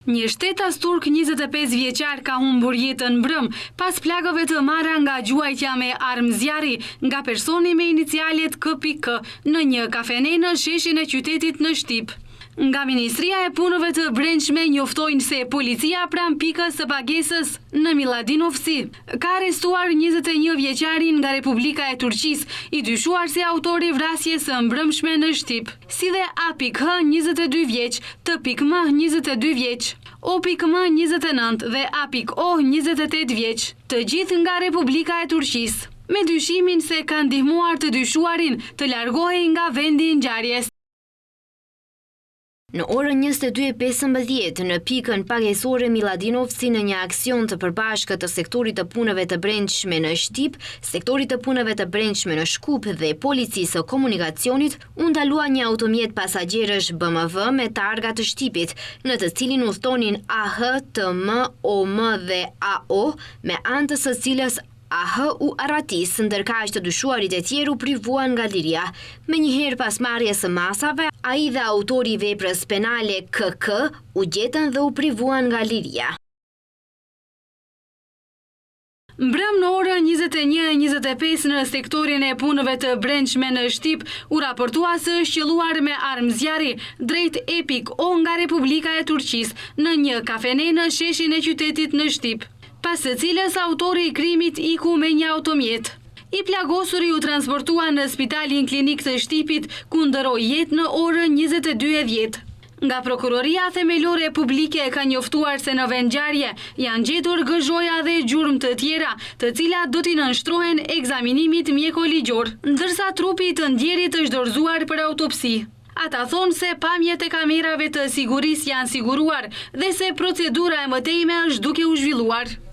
Një shtetas turk 25 vjeçar ka humbur jetën mbrëm pas plagëve të marra nga gjuajtja me armë zjarri nga personi me inicialet KPK në një kafene në sheshin e qytetit në Shtip. Nga Ministria e Punëve të Brendshme njoftojnë se policia pran pikës së pagesës në Miladinovci ka arrestuar 21 vjeçarin nga Republika e Turqisë, i dyshuar si autori vrasjes së mbrëmshme në Shtip, si dhe A.H 22 vjeç, T.M 22 vjeç, O.M 29 dhe A.O 28 vjeç, të gjithë nga Republika e Turqisë, me dyshimin se kanë ndihmuar të dyshuarin të largohej nga vendi i ngjarjes. Në orën 22:15 në pikën pagesore Miladinovci, në një aksion të përbashkët të sektorit të punëve të brendshme në Shtip, sektorit të punëve të brendshme në Shkup dhe policisë së komunikacionit, u ndalua një automjet pasagjerësh BMW me targa të Shtipit, në të cilin udhtonin AH, TM, OM dhe AO, me anë të së cilës AH u arratis, ndërkaq të dyshuarit e tjerë u privuan nga liria. Menjëherë pas marrjes së masave, ai dhe autori i veprës penale KK u gjetën dhe u privuan nga liria. Mbrëm në orën 21:25 në sektorin e punëve të brendshme në Shtip, u raportua se është qelluar me armë zjarri drejt A.O nga Republika e Turqisë në një kafene në sheshin e qytetit në Shtip, pas së cilës autori i krimit iku me një automjet. I plagosuri u transportua në spitalin klinik të Shtipit, ku ndëroi jetë në orën 22:10. Nga Prokuroria Themelore Publike ka njoftuar se në vendngjarje janë gjetur gëzhoja dhe gjurmë të tjera, të cilat do t'i nënshtrohen ekzaminimit mjekoligjor, ndërsa trupi i të ndjerit është dorëzuar për autopsi. Ata thonë se pamjet e kamerave të sigurisë janë siguruar dhe se procedura e mëtejme është duke u zhvilluar.